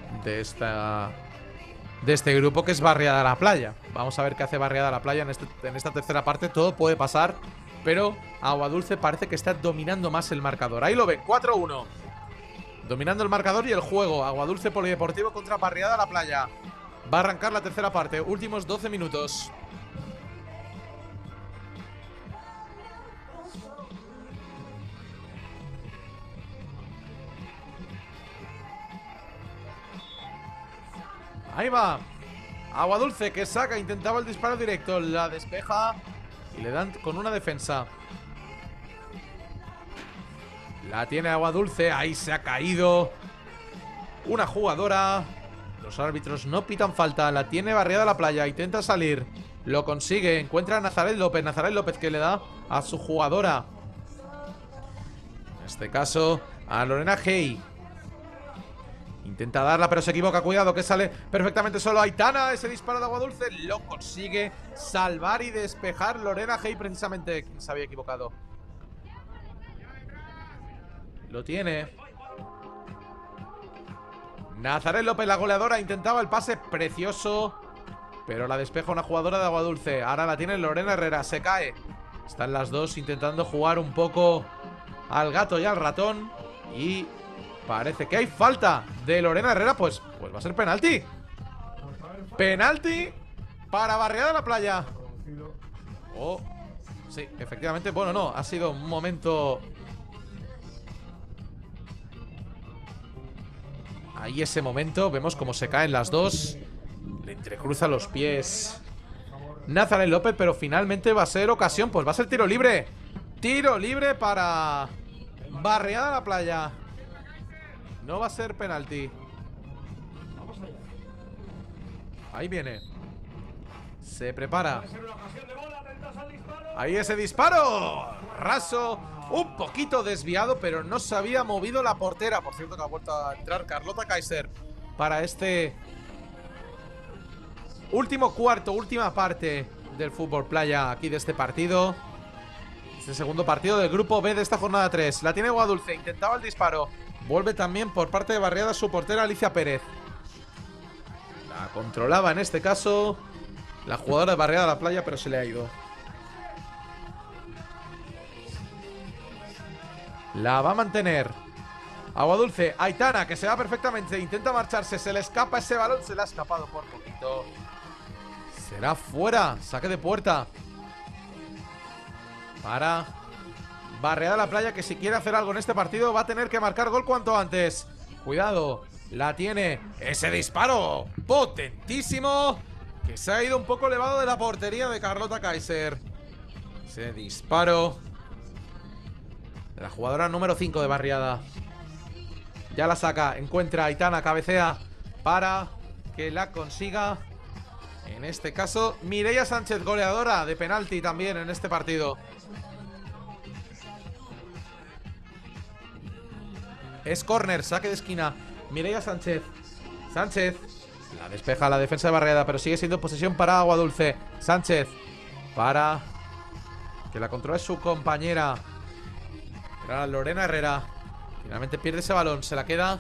[SPEAKER 2] este grupo, que es Barriada La Playa. Vamos a ver qué hace Barriada La Playa en esta tercera parte. Todo puede pasar, pero Aguadulce parece que está dominando más el marcador. Ahí lo ven, 4-1. Dominando el marcador y el juego. Aguadulce Polideportivo contra Barriada La Playa. Va a arrancar la tercera parte, últimos 12 minutos. Ahí va Aguadulce, que saca, intentaba el disparo directo, la despeja y le dan con una defensa. La tiene Aguadulce, ahí se ha caído una jugadora. Los árbitros no pitan falta, la tiene Barriada La Playa, intenta salir, lo consigue, encuentra a Nazaret López que le da a su jugadora, en este caso a Lorena Hey. Intenta darla, pero se equivoca. Cuidado, que sale perfectamente solo Aitana. Ese disparo de Aguadulce lo consigue salvar y despejar Lorena Hey, precisamente, quien se había equivocado. Lo tiene Nazaret López, la goleadora. Intentaba el pase precioso, pero la despeja una jugadora de Aguadulce. Ahora la tiene Lorena Herrera, se cae. Están las dos intentando jugar un poco al gato y al ratón. Y parece que hay falta de Lorena Herrera, pues va a ser penalti. Penalti para Barriada La Playa. Oh, sí, efectivamente. Bueno, no, ha sido un momento. Ahí ese momento, vemos cómo se caen las dos. Le entrecruza los pies Nazaret López, pero finalmente va a ser ocasión. Pues va a ser tiro libre. Tiro libre para Barriada La Playa. No va a ser penalti. Ahí viene. Se prepara. Ahí ese disparo. Raso. Un poquito desviado, pero no se había movido la portera. Por cierto, que ha vuelto a entrar Carlota Kaiser para este último cuarto, última parte del fútbol playa aquí de este partido. Este segundo partido del grupo B de esta jornada 3. La tiene Aguadulce. Intentaba el disparo. Vuelve también por parte de Barriada su portera Alicia Pérez. La controlaba en este caso la jugadora de Barriada La Playa, pero se le ha ido. La va a mantener Aguadulce. Aitana, que se va perfectamente. Intenta marcharse, se le escapa ese balón. Se le ha escapado por poquito. Será fuera, saque de puerta para Barriada La Playa, que si quiere hacer algo en este partido va a tener que marcar gol cuanto antes. Cuidado, la tiene. Ese disparo potentísimo, que se ha ido un poco elevado de la portería de Carlota Kaiser. Ese disparo de la jugadora número 5 de Barriada. Ya la saca, encuentra a Aitana, cabecea para que la consiga. En este caso, Mireia Sánchez, goleadora de penalti también en este partido. Es córner, saque de esquina. Mireia Sánchez. La despeja la defensa de Barriada, pero sigue siendo posesión para Aguadulce. Sánchez para que la controle su compañera. Era Lorena Herrera. Finalmente pierde ese balón. Se la queda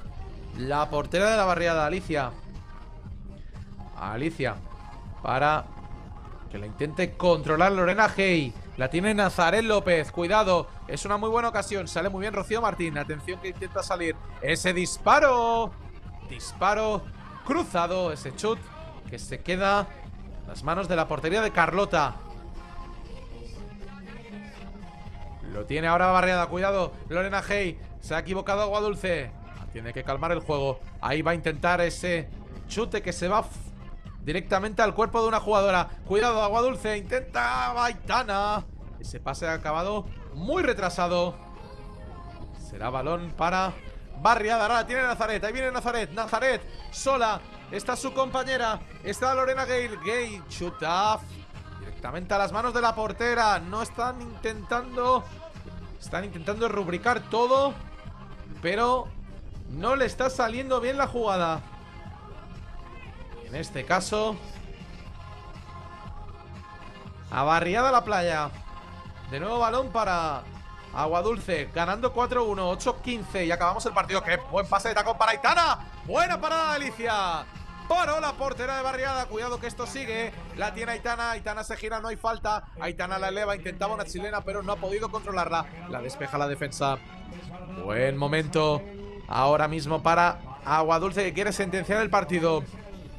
[SPEAKER 2] la portera de la Barriada, Alicia. Alicia para que la intente controlar Lorena Hey. La tiene Nazaret López. Cuidado. Es una muy buena ocasión. Sale muy bien Rocío Martín. Atención que intenta salir. Ese disparo. Disparo cruzado. Ese chut que se queda en las manos de la portería de Carlota. Lo tiene ahora Barriada. Cuidado. Lorena Hey. Se ha equivocado Aguadulce. Tiene que calmar el juego. Ahí va a intentar ese chute que se va directamente al cuerpo de una jugadora. Cuidado, Aguadulce. Intenta Aitana. Ese pase ha acabado muy retrasado. Será balón para Barriada. Ahora la tiene Nazaret. Ahí viene Nazaret. Nazaret sola. Está su compañera. Está Lorena Gale. Gale. Chuta directamente a las manos de la portera. No están intentando. Están intentando rubricar todo, pero no le está saliendo bien la jugada. En este caso, a Barriada la playa. De nuevo balón para Aguadulce, ganando 4-1, 8-15 y acabamos el partido. ¡Qué buen pase de tacón para Aitana! ¡Buena parada de Alicia! Paró la portera de Barriada. Cuidado que esto sigue. La tiene Aitana. Aitana se gira, no hay falta. Aitana la eleva, intentaba una chilena, pero no ha podido controlarla. La despeja la defensa. Buen momento ahora mismo para Aguadulce, que quiere sentenciar el partido.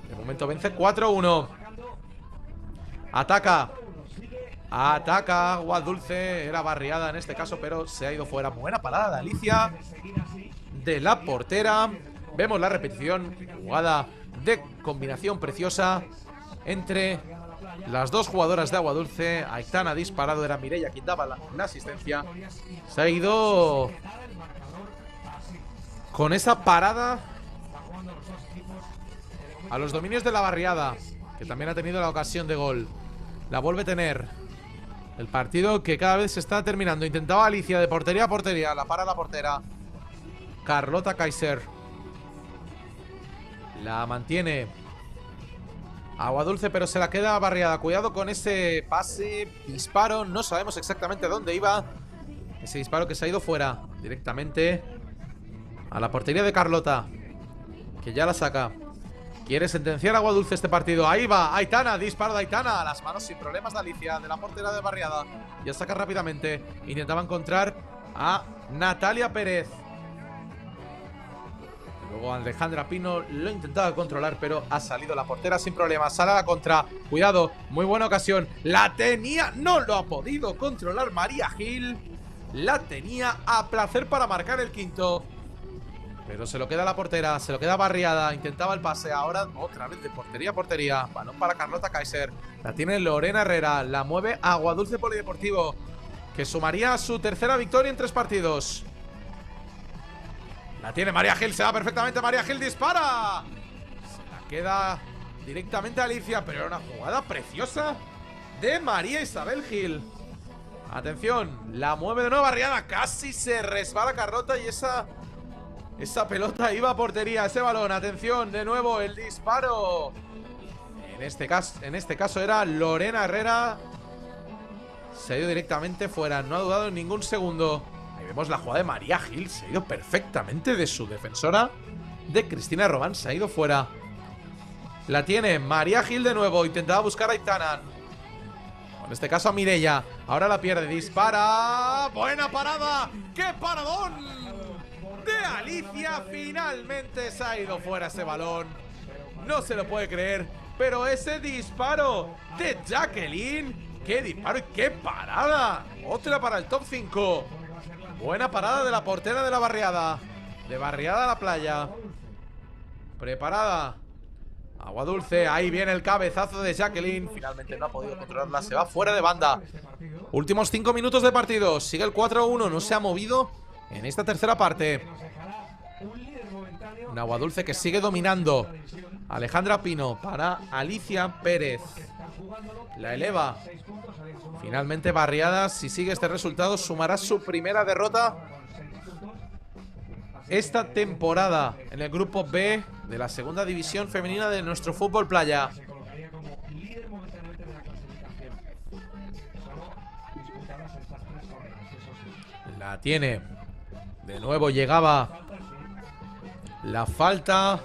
[SPEAKER 2] De momento vence 4-1. Ataca. Ataca Aguadulce. Era Barriada en este caso, pero se ha ido fuera. Buena parada de Alicia, de la portera. Vemos la repetición. Jugada de combinación preciosa entre las dos jugadoras de Aguadulce. Aitana ha disparado, era Mireia quien daba la asistencia. Se ha ido con esa parada a los dominios de la Barriada, que también ha tenido la ocasión de gol. La vuelve a tener. El partido que cada vez se está terminando. Intentaba Alicia de portería a portería. La para la portera Carlota Kaiser. La mantiene Aguadulce, pero se la queda Barriada. Cuidado con ese pase. Disparo. No sabemos exactamente dónde iba. Ese disparo que se ha ido fuera directamente a la portería de Carlota, que ya la saca. Quiere sentenciar a Aguadulce este partido. Ahí va Aitana. Disparo de Aitana. A las manos sin problemas de Alicia, de la portera de Barriada. Ya saca rápidamente. Intentaba encontrar a Natalia Pérez. Luego Alejandra Pino lo intentaba controlar, pero ha salido la portera sin problemas. Sale a la contra. Cuidado. Muy buena ocasión. La tenía. No lo ha podido controlar María Gil. La tenía a placer para marcar el quinto, pero se lo queda la portera. Se lo queda Barriada. Intentaba el pase. Ahora otra vez de portería a portería. Balón para Carlota Kaiser. La tiene Lorena Herrera. La mueve Aguadulce Polideportivo, que sumaría su tercera victoria en 3 partidos. La tiene María Gil. Se va perfectamente. María Gil dispara. Se la queda directamente a Alicia, pero era una jugada preciosa de María Isabel Gil. Atención. La mueve de nuevo Barriada. Casi se resbala Carlota y esa pelota iba a portería. Ese balón. Atención. De nuevo el disparo. En este caso era Lorena Herrera. Se ha ido directamente fuera. No ha dudado en ningún segundo. Ahí vemos la jugada de María Gil. Se ha ido perfectamente de su defensora, de Cristina Robán. Se ha ido fuera. La tiene María Gil de nuevo. Intentaba buscar a Aitana. En este caso a Mireia. Ahora la pierde. Dispara. Buena parada. ¡Qué paradón de Alicia! Finalmente se ha ido fuera ese balón. No se lo puede creer. Pero ese disparo de Jacqueline. ¡Qué disparo y qué parada! Otra para el top 5. Buena parada de la portera de la Barriada. De Barriada a la playa. Preparada Aguadulce. Ahí viene el cabezazo de Jacqueline. Finalmente no ha podido controlarla. Se va fuera de banda. Últimos 5 minutos de partido. Sigue el 4-1. No se ha movido en esta tercera parte. Un Aguadulce que sigue dominando. Alejandra Pino para Alicia Pérez. La eleva. Finalmente Barriada, si sigue este resultado, sumará su primera derrota esta temporada en el grupo B de la segunda división femenina de nuestro fútbol playa.
[SPEAKER 1] Se colocaría como líder momentáneamente de la clasificación. Solo disputadas estas 3 jornadas, eso sí.
[SPEAKER 2] La tiene. De nuevo llegaba
[SPEAKER 1] Falta, sí.
[SPEAKER 2] la falta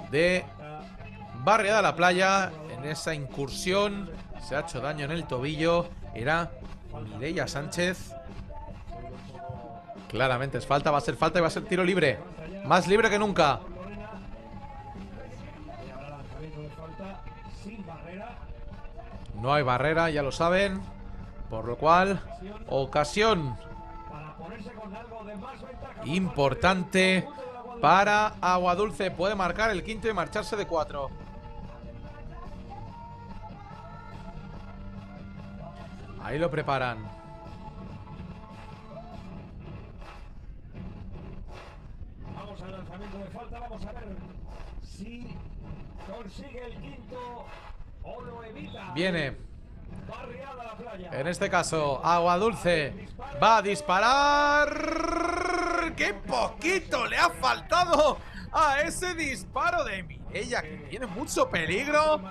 [SPEAKER 2] de Barriada La Playa. En esa incursión se ha hecho daño en el tobillo. Era Mireia Sánchez. Claramente es falta, va a ser falta y va a ser tiro libre. Más libre que nunca. No hay barrera, ya lo saben. Por lo cual, ocasión importante para Aguadulce. Puede marcar el quinto y marcharse de 4. Ahí lo preparan.
[SPEAKER 1] Vamos al lanzamiento de falta, vamos a ver si consigue el quinto o lo evita.
[SPEAKER 2] Viene.
[SPEAKER 1] Barriada La Playa.
[SPEAKER 2] En este caso, Aguadulce va a disparar. ¡Qué poquito le ha faltado a ese disparo de Mireia, que tiene mucho peligro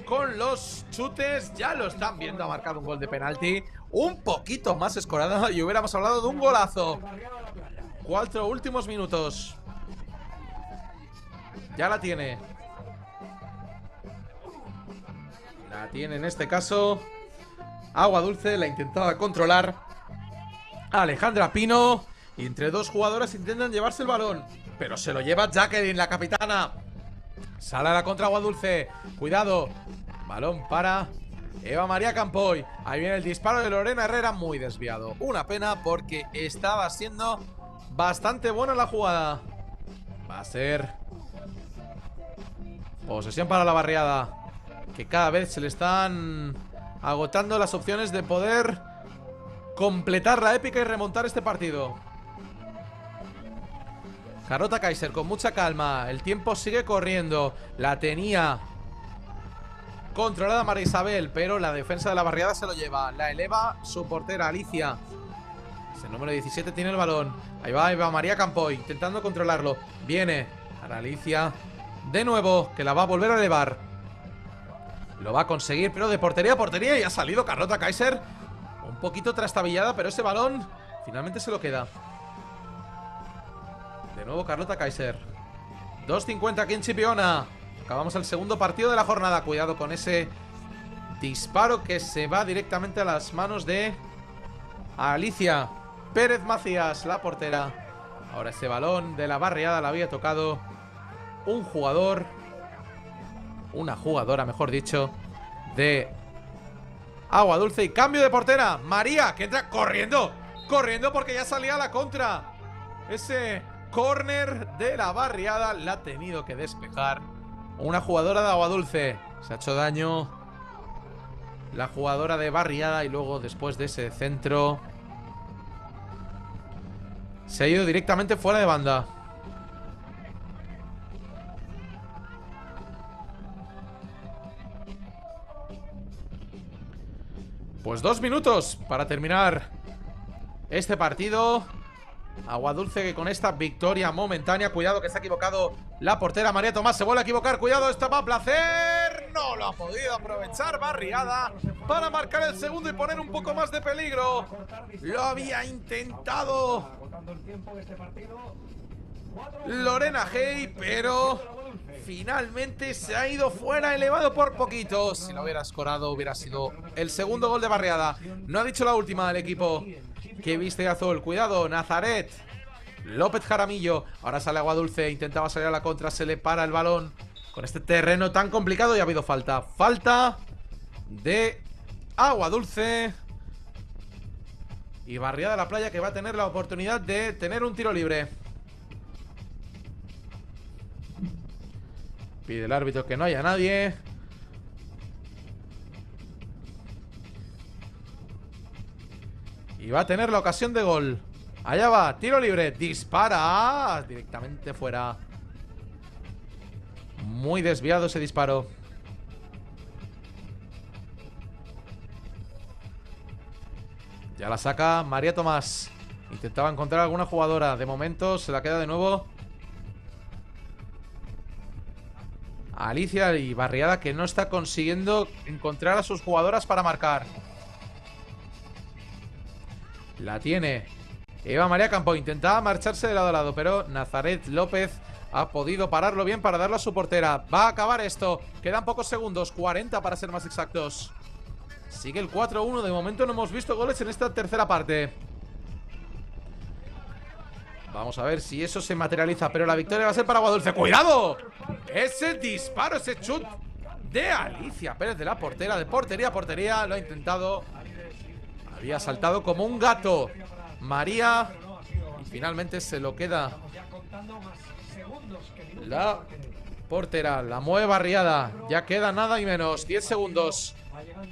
[SPEAKER 2] con los chutes! Ya lo están viendo, ha marcado un gol de penalti. Un poquito más escorado y hubiéramos hablado de un golazo. 4 últimos minutos. Ya la tiene. La tiene en este caso Aguadulce. La intentaba controlar Alejandra Pino. Y entre dos jugadoras intentan llevarse el balón, pero se lo lleva Jacqueline, la capitana. Sale a la contra Aguadulce. Cuidado. Balón para Eva María Campoy. Ahí viene el disparo de Lorena Herrera, muy desviado. Una pena porque estaba siendo bastante buena la jugada. Va a ser posesión para la Barriada, que cada vez se le están agotando las opciones de poder completar la épica y remontar este partido. Carlota Kaiser con mucha calma. El tiempo sigue corriendo. La tenía controlada María Isabel, pero la defensa de la Barriada se lo lleva. La eleva su portera Alicia. El número 17 tiene el balón. Ahí va Eva María Campoy intentando controlarlo. Viene para Alicia de nuevo, que la va a volver a elevar. Lo va a conseguir, pero de portería a portería. Y ha salido Carlota Kaiser un poquito trastabillada, pero ese balón finalmente se lo queda. De nuevo Carlota Kaiser. 2:50 aquí en Chipiona. Acabamos el segundo partido de la jornada. Cuidado con ese disparo que se va directamente a las manos de Alicia Pérez Macías, la portera. Ahora ese balón de la Barriada la había tocado un jugador, una jugadora mejor dicho, de Aguadulce. Y cambio de portera. María, que entra corriendo. Corriendo porque ya salía a la contra. Ese córner de la Barriada la ha tenido que despejar una jugadora de Aguadulce. Se ha hecho daño la jugadora de Barriada y luego después de ese centro se ha ido directamente fuera de banda. Pues 2 minutos para terminar este partido. Aguadulce que con esta victoria momentánea. Cuidado que se ha equivocado la portera María Tomás. Se vuelve a equivocar. Cuidado, esta va a placer. No lo ha podido aprovechar Barriada para marcar el segundo y poner un poco más de peligro. Lo había intentado Lorena Hey, pero finalmente se ha ido fuera, elevado por poquito. Si lo hubiera escorado hubiera sido el segundo gol de Barriada. No ha dicho la última del equipo que viste azul. Cuidado, Nazaret López Jaramillo. Ahora sale Aguadulce, intentaba salir a la contra. Se le para el balón con este terreno tan complicado y ha habido falta. Falta de Aguadulce. Y Barriada La Playa, que va a tener la oportunidad de tener un tiro libre. Pide el árbitro que no haya nadie. Y va a tener la ocasión de gol. Allá va, tiro libre. Dispara directamente fuera. Muy desviado ese disparo. Ya la saca María Tomás. Intentaba encontrar alguna jugadora. De momento se la queda de nuevo Alicia y Barriada, que no está consiguiendo encontrar a sus jugadoras para marcar. La tiene Eva María Campo. Intentaba marcharse de lado a lado, pero Nazaret López ha podido pararlo bien para darlo a su portera. Va a acabar esto. Quedan pocos segundos, 40 para ser más exactos. Sigue el 4-1. De momento no hemos visto goles en esta tercera parte. Vamos a ver si eso se materializa, pero la victoria va a ser para Aguadulce. ¡Cuidado! Ese disparo, ese chut de Alicia Pérez, de la portera, de portería a portería. Lo ha intentado. Había saltado como un gato María y finalmente se lo queda la portera. La mueve Barriada. Ya queda nada y menos, 10 segundos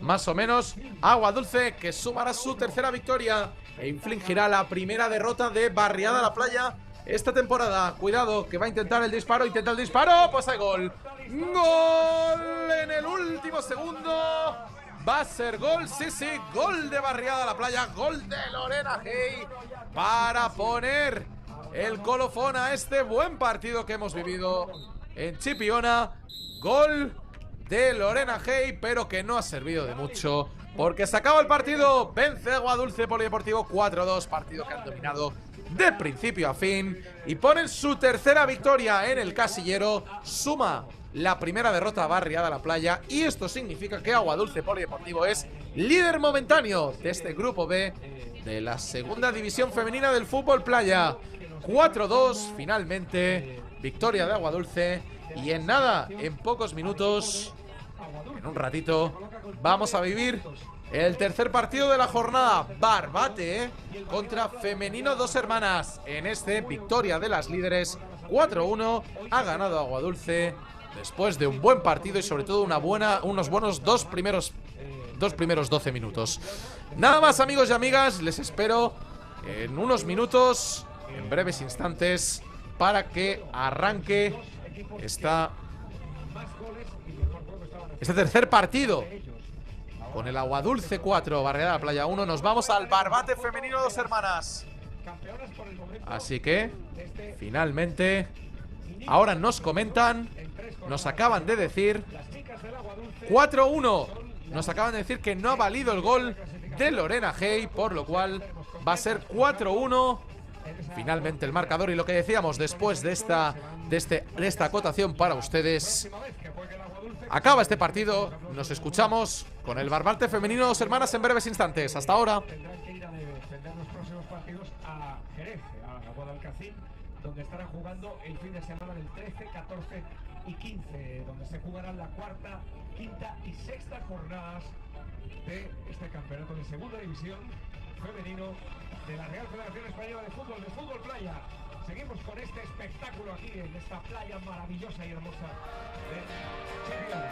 [SPEAKER 2] más o menos. Aguadulce, que sumará su tercera victoria e infligirá la primera derrota de Barriada La Playa esta temporada. Cuidado, que va a intentar el disparo. Intenta el disparo, pues hay gol. ¡Gol! En el último segundo va a ser gol, sí, sí, gol de Barriada La Playa. Gol de Lorena Hey para poner el colofón a este buen partido que hemos vivido en Chipiona. Gol de Lorena Hey, pero que no ha servido de mucho, porque se acaba el partido. Vence Aguadulce Polideportivo 4-2. Partido que han dominado de principio a fin y ponen su tercera victoria en el casillero. Suma la primera derrota a Barriada La Playa y esto significa que Aguadulce Polideportivo es líder momentáneo de este grupo B de la segunda división femenina del fútbol playa. 4-2 finalmente, victoria de Aguadulce. Y en nada, en pocos minutos, en un ratito, vamos a vivir el tercer partido de la jornada. Barbate contra Femenino Dos Hermanas. En este, victoria de las líderes 4-1. Ha ganado Aguadulce después de un buen partido y sobre todo unos buenos dos primeros 12 minutos. Nada más, amigos y amigas. Les espero en unos minutos, en breves instantes, para que arranque este tercer partido con el Aguadulce 4, Barriada La Playa 1. Nos vamos al Barbate Femenino Dos Hermanas. Así que, finalmente, ahora nos comentan, nos acaban de decir 4-1. Nos acaban de decir que no ha valido el gol de Lorena Hey, por lo cual va a ser 4-1. Finalmente el marcador y lo que decíamos después de esta acotación para ustedes. Acaba este partido. Nos escuchamos con el Barbate Femenino Dos Hermanas en breves instantes. Hasta ahora.
[SPEAKER 1] Tendrán que ir a defender los próximos partidos a Jerez, a Guadalcacín, donde estarán jugando el fin de semana del 13, 14 y 15, donde se jugarán la cuarta, quinta y sexta jornadas de este campeonato de segunda división femenino de la Real Federación Española de Fútbol Playa. Seguimos con este espectáculo aquí en esta playa maravillosa y hermosa de Chipiona.